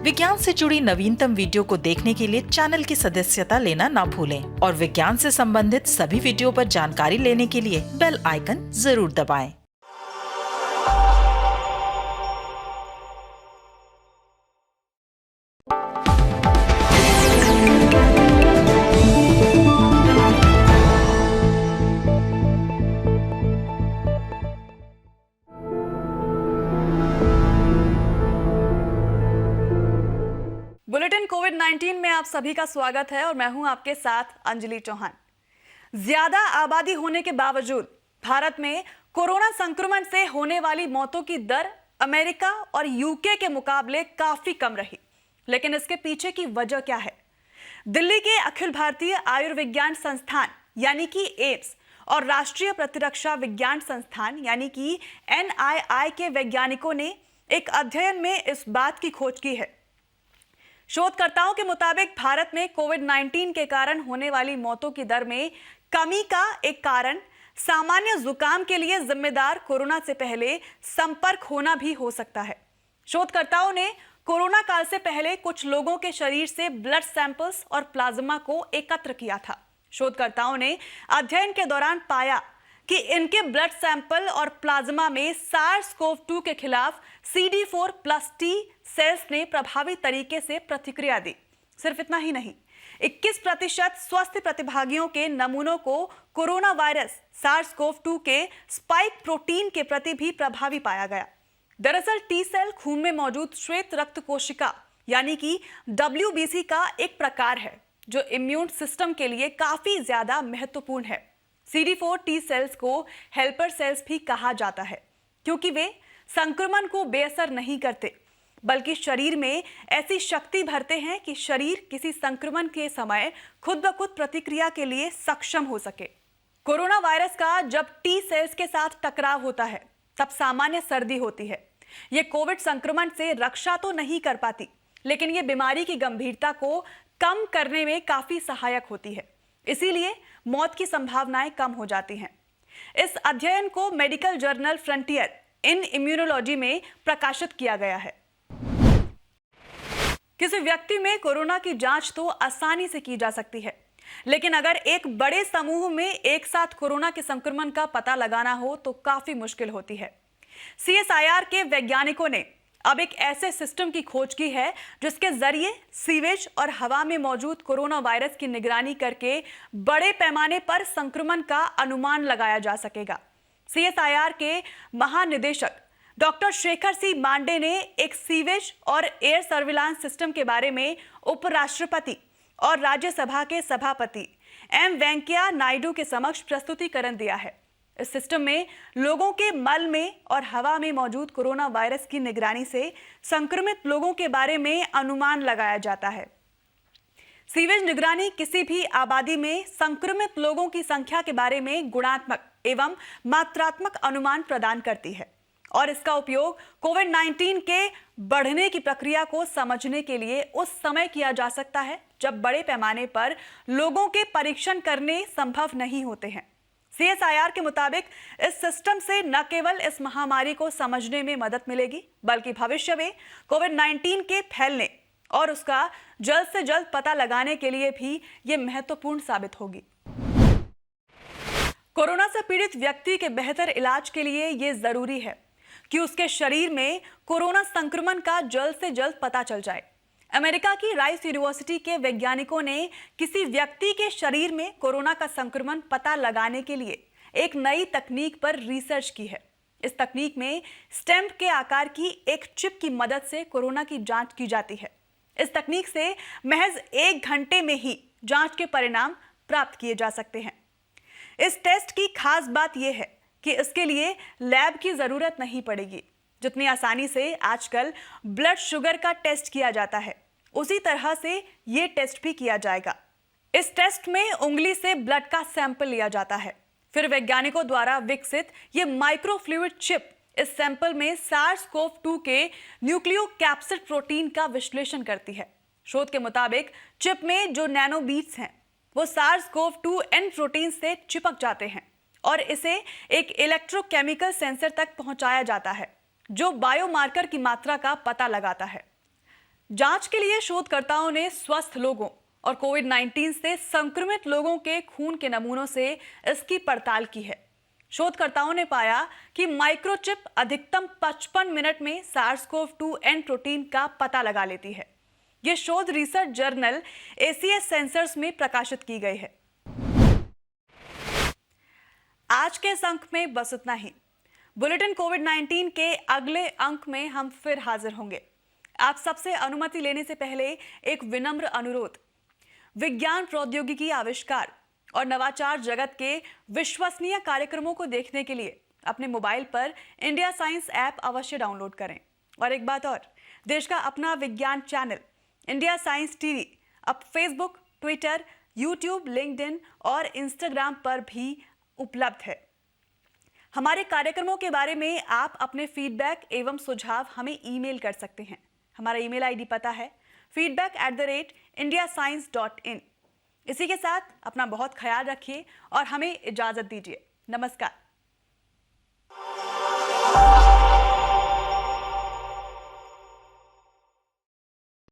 विज्ञान से जुड़ी नवीनतम वीडियो को देखने के लिए चैनल की सदस्यता लेना ना भूलें और विज्ञान से संबंधित सभी वीडियो पर जानकारी लेने के लिए बेल आइकन जरूर दबाएं। बुलेटिन कोविड-19 में आप सभी का स्वागत है और मैं हूं आपके साथ अंजलि चौहान। ज्यादा आबादी होने के बावजूद भारत में कोरोना संक्रमण से होने वाली मौतों की दर अमेरिका और यूके के मुकाबले काफी कम रही। लेकिन इसके पीछे की वजह क्या है? दिल्ली के अखिल भारतीय आयुर्विज्ञान संस्थान यानी कि एम्स और राष्ट्रीय प्रतिरक्षा विज्ञान संस्थान यानी कि NII के वैज्ञानिकों ने एक अध्ययन में इस बात की खोज की है। शोधकर्ताओं के मुताबिक भारत में कोविड-19 के कारण होने वाली मौतों की दर में कमी का एक कारण सामान्य जुकाम के लिए जिम्मेदार कोरोना से पहले संपर्क होना भी हो सकता है। शोधकर्ताओं ने कोरोना काल से पहले कुछ लोगों के शरीर से ब्लड सैंपल्स और प्लाज्मा को एकत्र किया था। शोधकर्ताओं ने अध्ययन के दौरान पाया कि इनके ब्लड सैंपल और प्लाज्मा में SARS-CoV-2 के खिलाफ CD4+T सेल्स ने प्रभावी तरीके से प्रतिक्रिया दी। सिर्फ इतना ही नहीं, 21% स्वस्थ प्रतिभागियों के नमूनों को कोरोना वायरस SARS-CoV-2 के स्पाइक प्रोटीन के प्रति भी प्रभावी पाया गया। दरअसल टी सेल खून में मौजूद श्वेत रक्त कोशिका यानी कि WBC का एक प्रकार है जो इम्यून सिस्टम के लिए काफी ज्यादा महत्वपूर्ण है। CD4 टी सेल्स को हेल्पर सेल्स भी कहा जाता है क्योंकि वे संक्रमण को बेअसर नहीं करते बल्कि शरीर में ऐसी शक्ति भरते हैं कि शरीर किसी संक्रमण के समय खुद ब खुद प्रतिक्रिया के लिए सक्षम हो सके। कोरोना वायरस का जब टी सेल्स के साथ टकराव होता है तब सामान्य सर्दी होती है। ये कोविड संक्रमण से रक्षा तो नहीं कर पाती, लेकिन ये बीमारी की गंभीरता को कम करने में काफी सहायक होती है। इसीलिए मौत की संभावनाएं कम हो जाती हैं। इस अध्ययन को मेडिकल जर्नल फ्रंटियर इन इम्यूनोलॉजी में प्रकाशित किया गया है। किसी व्यक्ति में कोरोना की जांच तो आसानी से की जा सकती है, लेकिन अगर एक बड़े समूह में एक साथ कोरोना के संक्रमण का पता लगाना हो तो काफी मुश्किल होती है। CSIR के वैज्ञानिकों ने अब एक ऐसे सिस्टम की खोज की है जिसके जरिए सीवेज और हवा में मौजूद कोरोना वायरस की निगरानी करके बड़े पैमाने पर संक्रमण का अनुमान लगाया जा सकेगा। CSIR के महानिदेशक डॉक्टर शेखर सी मांडे ने एक सीवेज और एयर सर्विलांस सिस्टम के बारे में उपराष्ट्रपति और राज्यसभा के सभापति M वेंकैया नायडू के समक्ष प्रस्तुतिकरण दिया है। इस सिस्टम में लोगों के मल में और हवा में मौजूद कोरोना वायरस की निगरानी से संक्रमित लोगों के बारे में अनुमान लगाया जाता है। सीवेज निगरानी किसी भी आबादी में संक्रमित लोगों की संख्या के बारे में गुणात्मक एवं मात्रात्मक अनुमान प्रदान करती है और इसका उपयोग कोविड-19 के बढ़ने की प्रक्रिया को समझने के लिए उस समय किया जा सकता है जब बड़े पैमाने पर लोगों के परीक्षण करने संभव नहीं होते हैं। CSIR के मुताबिक इस सिस्टम से न केवल इस महामारी को समझने में मदद मिलेगी बल्कि भविष्य में कोविड-19 के फैलने और उसका जल्द से जल्द पता लगाने के लिए भी ये महत्वपूर्ण साबित होगी। कोरोना से पीड़ित व्यक्ति के बेहतर इलाज के लिए ये जरूरी है कि उसके शरीर में कोरोना संक्रमण का जल्द से जल्द पता चल जाए। अमेरिका की राइस यूनिवर्सिटी के वैज्ञानिकों ने किसी व्यक्ति के शरीर में कोरोना का संक्रमण पता लगाने के लिए एक नई तकनीक पर रिसर्च की है। इस तकनीक में स्टेम्प के आकार की एक चिप की मदद से कोरोना की जांच की जाती है। इस तकनीक से महज 1 घंटे में ही जांच के परिणाम प्राप्त किए जा सकते हैं। इस टेस्ट की खास बात यह है कि इसके लिए लैब की जरूरत नहीं पड़ेगी। जितनी आसानी से आजकल ब्लड शुगर का टेस्ट किया जाता है, उसी तरह से ये टेस्ट भी किया जाएगा। इस टेस्ट में उंगली से ब्लड का सैंपल लिया जाता है। फिर वैज्ञानिकों द्वारा विकसित ये माइक्रोफ्लूइड चिप इस सैंपल में SARS-CoV-2 के न्यूक्लियोकैप्सिड प्रोटीन का विश्लेषण करती है। शोध के मुताबिक चिप में जो नैनोबीट्स हैं वो SARS-CoV-2 N प्रोटीन से चिपक जाते हैं और इसे एक इलेक्ट्रोकेमिकल सेंसर तक पहुंचाया जाता है जो बायोमार्कर की मात्रा का पता लगाता है। जांच के लिए शोधकर्ताओं ने स्वस्थ लोगों और कोविड-19 से संक्रमित लोगों के खून के नमूनों से इसकी पड़ताल की है। शोधकर्ताओं ने पाया कि माइक्रोचिप अधिकतम 55 मिनट में SARS-CoV-2 प्रोटीन का पता लगा लेती है। यह शोध रिसर्च जर्नल ACS सेंसर्स में प्रकाशित की गई है। आज के इस अंक में बस इतना ही। बुलेटिन कोविड-19 के अगले अंक में हम फिर हाजिर होंगे। आप सबसे अनुमति लेने से पहले एक विनम्र अनुरोध। विज्ञान, प्रौद्योगिकी, आविष्कार और नवाचार जगत के विश्वसनीय कार्यक्रमों को देखने के लिए अपने मोबाइल पर इंडिया साइंस ऐप अवश्य डाउनलोड करें। और एक बात और, देश का अपना विज्ञान चैनल इंडिया साइंस टीवी अब फेसबुक, ट्विटर, यूट्यूब, लिंक्डइन और इंस्टाग्राम पर भी उपलब्ध है। हमारे कार्यक्रमों के बारे में आप अपने फीडबैक एवं सुझाव हमें ईमेल कर सकते हैं। हमारा ईमेल आईडी पता है feedback@indiascience.in। इसी के साथ अपना बहुत ख्याल रखिए और हमें इजाजत दीजिए। नमस्कार।